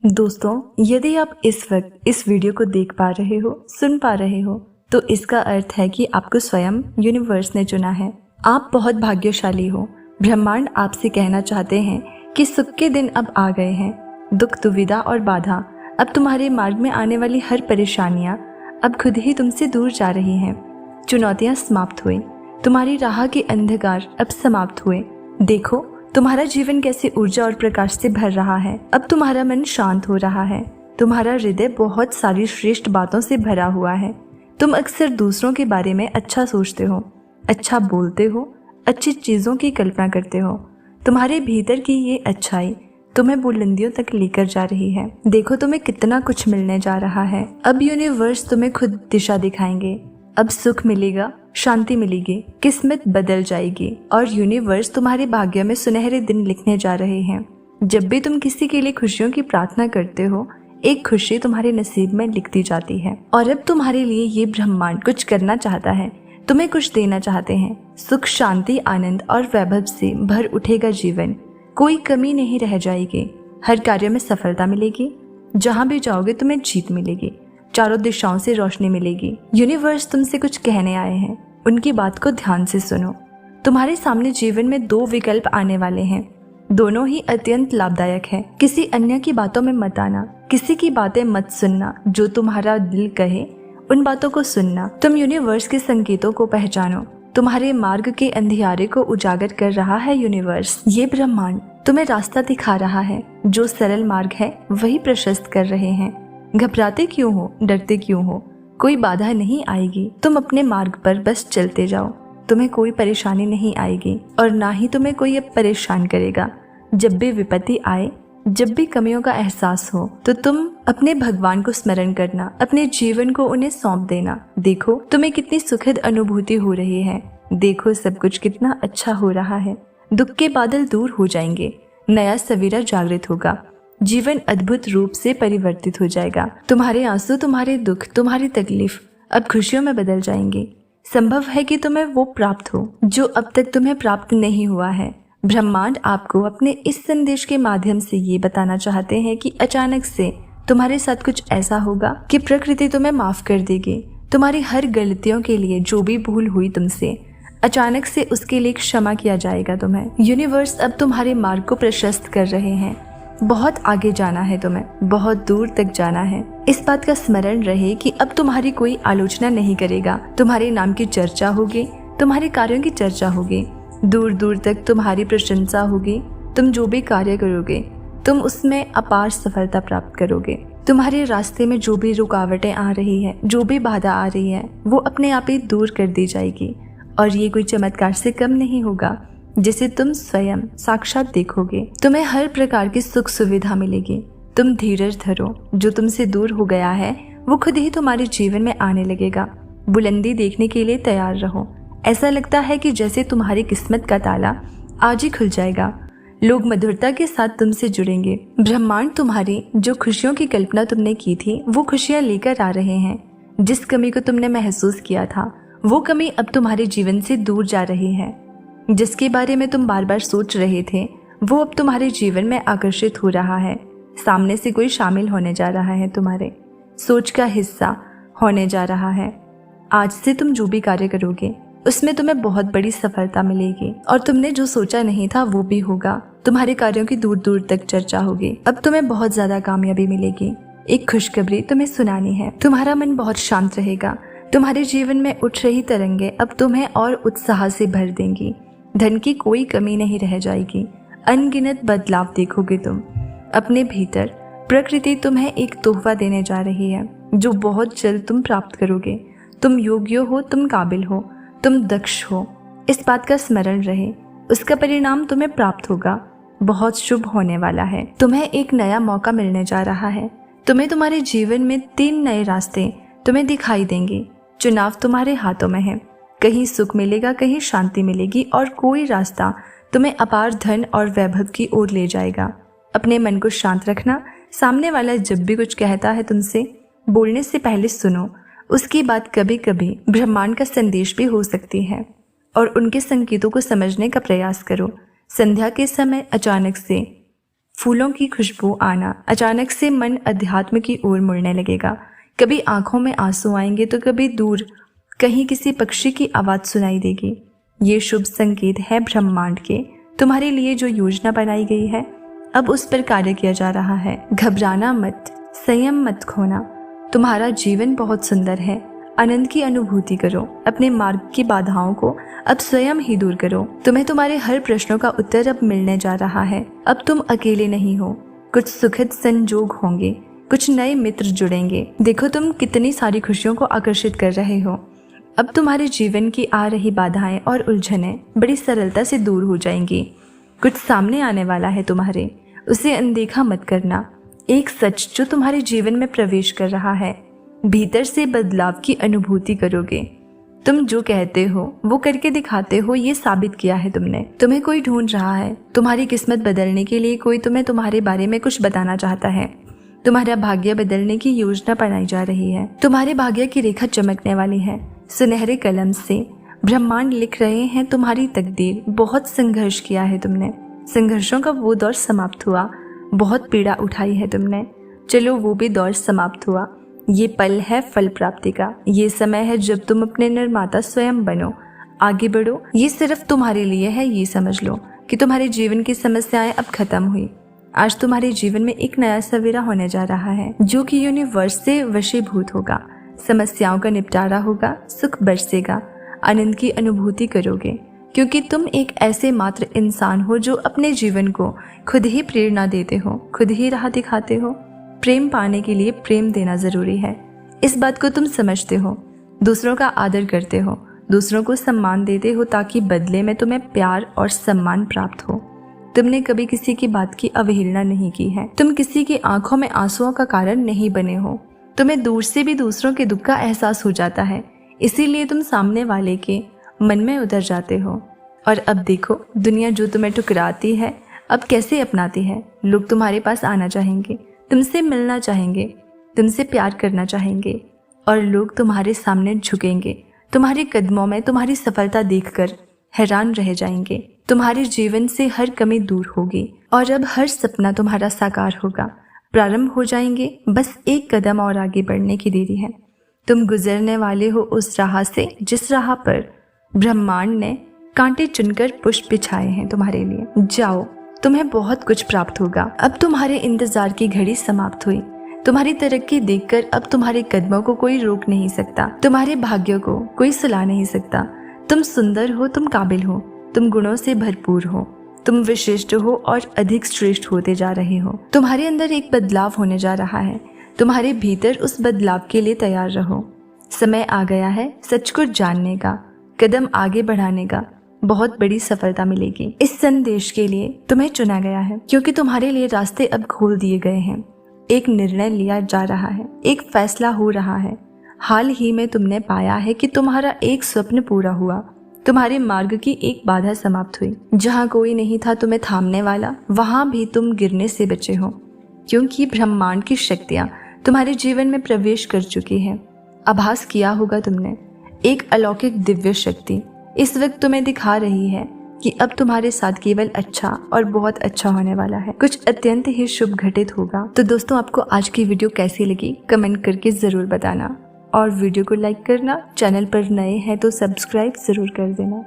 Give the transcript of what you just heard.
दोस्तों, यदि आप इस वक्त इस वीडियो को देख पा रहे हो, सुन पा रहे हो, तो इसका अर्थ है कि आपको स्वयं यूनिवर्स ने चुना है। आप बहुत भाग्यशाली हो। ब्रह्मांड आपसे कहना चाहते हैं कि सुख के दिन अब आ गए हैं। दुख, दुविधा और बाधा, अब तुम्हारे मार्ग में आने वाली हर परेशानियां अब खुद ही तुमसे दूर जा रही हैं। चुनौतियां समाप्त हुई, तुम्हारी राह के अंधकार अब समाप्त हुए। देखो, तुम्हारा जीवन कैसे ऊर्जा और प्रकाश से भर रहा है। अब तुम्हारा मन शांत हो रहा है। तुम्हारा हृदय बहुत सारी श्रेष्ठ बातों से भरा हुआ है। तुम अक्सर दूसरों के बारे में अच्छा सोचते हो, अच्छा बोलते हो, अच्छी चीजों की कल्पना करते हो। तुम्हारे भीतर की ये अच्छाई तुम्हें बुलंदियों तक लेकर जा रही है। देखो, तुम्हें कितना कुछ मिलने जा रहा है। अब यूनिवर्स तुम्हें खुद दिशा दिखाएंगे। अब सुख मिलेगा, शांति मिलेगी, किस्मत बदल जाएगी और यूनिवर्स तुम्हारे भाग्य में सुनहरे दिन लिखने जा रहे हैं। जब भी तुम किसी के लिए खुशियों की प्रार्थना करते हो, एक खुशी तुम्हारे नसीब में लिखती जाती है। और अब तुम्हारे लिए ये ब्रह्मांड कुछ करना चाहता है, तुम्हें कुछ देना चाहते हैं। सुख, शांति, आनंद और वैभव से भर उठेगा जीवन। कोई कमी नहीं रह जाएगी। हर कार्य में सफलता मिलेगी। जहाँ भी जाओगे तुम्हें जीत मिलेगी। चारों दिशाओं से रोशनी मिलेगी। यूनिवर्स तुमसे कुछ कहने आए हैं, उनकी बात को ध्यान से सुनो। तुम्हारे सामने जीवन में दो विकल्प आने वाले हैं, दोनों ही अत्यंत लाभदायक है। किसी अन्य की बातों में मत आना, किसी की बातें मत सुनना। जो तुम्हारा दिल कहे उन बातों को सुनना। तुम यूनिवर्स के संकेतों को पहचानो। तुम्हारे मार्ग के अंधियारे को उजागर कर रहा है यूनिवर्स। ये ब्रह्मांड तुम्हें रास्ता दिखा रहा है। जो सरल मार्ग है वही प्रशस्त कर रहे हैं। घबराते क्यों हो, डरते क्यों हो? कोई बाधा नहीं आएगी। तुम अपने मार्ग पर बस चलते जाओ। तुम्हें कोई परेशानी नहीं आएगी और ना ही तुम्हें कोई अब परेशान करेगा। जब भी विपत्ति आए, जब भी कमियों का एहसास हो, तो तुम अपने भगवान को स्मरण करना, अपने जीवन को उन्हें सौंप देना। देखो, तुम्हें कितनी सुखद अनुभूति हो रही है। देखो, सब कुछ कितना अच्छा हो रहा है। दुख के बादल दूर हो जाएंगे, नया सवेरा जागृत होगा, जीवन अद्भुत रूप से परिवर्तित हो जाएगा। तुम्हारे आंसू, तुम्हारे दुख, तुम्हारी तकलीफ अब खुशियों में बदल जाएंगे। संभव है कि तुम्हें वो प्राप्त हो जो अब तक तुम्हें प्राप्त नहीं हुआ है। ब्रह्मांड आपको अपने इस संदेश के माध्यम से ये बताना चाहते हैं कि अचानक से तुम्हारे साथ कुछ ऐसा होगा कि प्रकृति तुम्हें माफ कर देगी। तुम्हारी हर गलतियों के लिए, जो भी भूल हुई तुमसे, अचानक से उसके लिए क्षमा किया जाएगा तुम्हें। यूनिवर्स अब तुम्हारे मार्ग को प्रशस्त कर रहे हैं। बहुत आगे जाना है तुम्हें, बहुत दूर तक जाना है। इस बात का स्मरण रहे कि अब तुम्हारी कोई आलोचना नहीं करेगा। तुम्हारे नाम की चर्चा होगी, तुम्हारे कार्यों की चर्चा होगी। दूर दूर तक तुम्हारी प्रशंसा होगी। तुम जो भी कार्य करोगे, तुम उसमें अपार सफलता प्राप्त करोगे। तुम्हारे रास्ते में जो भी रुकावटें आ रही है, जो भी बाधा आ रही है, वो अपने आप ही दूर कर दी जाएगी। और ये कोई चमत्कार से कम नहीं होगा जिसे तुम स्वयं साक्षात देखोगे। तुम्हें हर प्रकार की सुख सुविधा मिलेगी। तुम धीरज धरो। जो तुमसे दूर हो गया है वो खुद ही तुम्हारे जीवन में आने लगेगा। बुलंदी देखने के लिए तैयार रहो। ऐसा लगता है कि जैसे तुम्हारी किस्मत का ताला आज ही खुल जाएगा। लोग मधुरता के साथ तुमसे जुड़ेंगे। ब्रह्मांड तुम्हारी जो खुशियों की कल्पना तुमने की थी, वो खुशियां लेकर आ रहे हैं। जिस कमी को तुमने महसूस किया था, वो कमी अब तुम्हारे जीवन से दूर जा रही है। जिसके बारे में तुम बार बार सोच रहे थे, वो अब तुम्हारे जीवन में आकर्षित हो रहा है। सामने से कोई शामिल होने जा रहा है, तुम्हारे सोच का हिस्सा होने जा रहा है। आज से तुम जो भी कार्य करोगे उसमें तुम्हें बहुत बड़ी सफलता मिलेगी और तुमने जो सोचा नहीं था वो भी होगा। तुम्हारे कार्यों की दूर दूर तक चर्चा होगी। अब तुम्हें बहुत ज्यादा कामयाबी मिलेगी। एक खुशखबरी तुम्हें सुनानी है। तुम्हारा मन बहुत शांत रहेगा। तुम्हारे जीवन में उठ रही तरंगे अब तुम्हें और उत्साह से भर देंगी। धन की कोई कमी नहीं रह जाएगी। अनगिनत बदलाव देखोगे तुम अपने भीतर। प्रकृति तुम्हें एक तोहफा देने जा रही है जो बहुत जल्द तुम प्राप्त करोगे। तुम योग्य हो, तुम काबिल हो, तुम दक्ष हो। इस बात का स्मरण रहे। उसका परिणाम तुम्हें प्राप्त होगा। बहुत शुभ होने वाला है। तुम्हें एक नया मौका मिलने जा रहा है। तुम्हें तुम्हारे जीवन में 3 नए रास्ते तुम्हें दिखाई देंगे। चुनाव तुम्हारे हाथों में है। कहीं सुख मिलेगा, कहीं शांति मिलेगी और कोई रास्ता तुम्हें अपार धन और वैभव की ओर ले जाएगा। अपने मन को शांत रखना। सामने वाला जब भी कुछ कहता है तुमसे, बोलने से पहले सुनो। उसकी बात कभी कभी ब्रह्मांड का संदेश भी हो सकती है और उनके संकेतों को समझने का प्रयास करो। संध्या के समय अचानक से फूलों की खुशबू आना, अचानक से मन अध्यात्म की ओर मुड़ने लगेगा। कभी आंखों में आंसू आएंगे तो कभी दूर कहीं किसी पक्षी की आवाज़ सुनाई देगी। ये शुभ संकेत है ब्रह्मांड के। तुम्हारे लिए जो योजना बनाई गई है अब उस पर कार्य किया जा रहा है। घबराना मत, संयम मत खोना। तुम्हारा जीवन बहुत सुंदर है। आनंद की अनुभूति करो। अपने मार्ग की बाधाओं को अब स्वयं ही दूर करो। तुम्हें तुम्हारे हर प्रश्नों का उत्तर अब मिलने जा रहा है। अब तुम अकेले नहीं हो। कुछ सुखद संजोग होंगे, कुछ नए मित्र जुड़ेंगे। देखो तुम कितनी सारी खुशियों को आकर्षित कर रहे हो। अब तुम्हारे जीवन की आ रही बाधाएं और उलझनें बड़ी सरलता से दूर हो जाएंगी। कुछ सामने आने वाला है तुम्हारे, उसे अनदेखा मत करना। एक सच जो तुम्हारे जीवन में प्रवेश कर रहा है। भीतर से बदलाव की अनुभूति करोगे। तुम जो कहते हो वो करके दिखाते हो, ये साबित किया है तुमने। तुम्हें कोई ढूंढ रहा है। तुम्हारी किस्मत बदलने के लिए कोई तुम्हें तुम्हारे बारे में कुछ बताना चाहता है। तुम्हारा भाग्य बदलने की योजना बनाई जा रही है। तुम्हारे भाग्य की रेखा चमकने वाली है। सुनहरे कलम से ब्रह्मांड लिख रहे हैं तुम्हारी तकदीर। बहुत संघर्ष किया है तुमने। संघर्षों का वो दौर समाप्त हुआ। बहुत पीड़ा उठाई है तुमने। चलो वो भी दौर समाप्त हुआ। ये पल है फल प्राप्ति का। ये समय है जब तुम अपने निर्माता स्वयं बनो। आगे बढ़ो। ये सिर्फ तुम्हारे लिए है। ये समझ लो कि तुम्हारे जीवन की समस्याएं अब खत्म हुई। आज तुम्हारे जीवन में एक नया सवेरा होने जा रहा है जो कि यूनिवर्स से वशीभूत होगा। समस्याओं का निपटारा होगा, सुख बरसेगा, आनंद की अनुभूति करोगे, क्योंकि तुम एक ऐसे मात्र इंसान हो जो अपने जीवन को खुद ही प्रेरणा देते हो, खुद ही राह दिखाते हो। प्रेम पाने के लिए प्रेम देना जरूरी है। इस बात को तुम समझते हो। दूसरों का आदर करते हो, दूसरों को सम्मान देते हो ताकि बदले में तुम्हें प्यार और सम्मान प्राप्त हो। तुमने कभी किसी की बात की अवहेलना नहीं की है। तुम किसी की आंखों में आंसुओं का कारण नहीं बने हो। तुम्हें दूर से भी दूसरों के दुख का एहसास हो जाता है, इसीलिए तुम सामने वाले के मन में उतर जाते हो। और अब देखो दुनिया जो तुम्हें ठुकराती है अब कैसे अपनाती है। लोग तुम्हारे पास आना चाहेंगे, तुमसे मिलना चाहेंगे, तुमसे प्यार करना चाहेंगे और लोग तुम्हारे सामने झुकेंगे। तुम्हारे कदमों में तुम्हारी सफलता देखकर हैरान रह जाएंगे। तुम्हारे जीवन से हर कमी दूर होगी और अब हर सपना तुम्हारा साकार होगा। प्रारंभ हो जाएंगे। बस एक कदम और आगे बढ़ने की देरी है। तुम गुजरने वाले हो उस राह से जिस राह पर ब्रह्मांड ने कांटे चुनकर पुष्प बिछाए हैं तुम्हारे लिए। जाओ, तुम्हें बहुत कुछ प्राप्त होगा। अब तुम्हारे इंतजार की घड़ी समाप्त हुई। तुम्हारी तरक्की देखकर अब तुम्हारे कदमों को कोई रोक नहीं सकता। तुम्हारे भाग्य को कोई सुला नहीं सकता। तुम सुंदर हो, तुम काबिल हो, तुम गुणों से भरपूर हो, तुम विशिष्ट हो और अधिक श्रेष्ठ होते जा रहे हो। तुम्हारे अंदर एक बदलाव होने जा रहा है। तुम्हारे भीतर उस बदलाव के लिए तैयार रहो। समय आ गया है सच को जानने का, कदम आगे बढ़ाने का। बहुत बड़ी सफलता मिलेगी। इस संदेश के लिए तुम्हें चुना गया है क्योंकि तुम्हारे लिए रास्ते अब खोल दिए गए हैं। एक निर्णय लिया जा रहा है, एक फैसला हो रहा है। हाल ही में तुमने पाया है कि तुम्हारा एक स्वप्न पूरा हुआ। तुम्हारे मार्ग की एक बाधा समाप्त हुई। जहाँ कोई नहीं था तुम्हें थामने वाला, वहां भी तुम गिरने से बचे हो, क्योंकि ब्रह्मांड की शक्तियां तुम्हारे जीवन में प्रवेश कर चुकी है। आभास किया होगा तुमने, एक अलौकिक दिव्य शक्ति इस वक्त तुम्हें दिखा रही है कि अब तुम्हारे साथ केवल अच्छा और बहुत अच्छा होने वाला है। कुछ अत्यंत ही शुभ घटित होगा। तो दोस्तों, आपको आज की वीडियो कैसी लगी कमेंट करके जरूर बताना और वीडियो को लाइक करना। चैनल पर नए हैं तो सब्सक्राइब जरूर कर देना।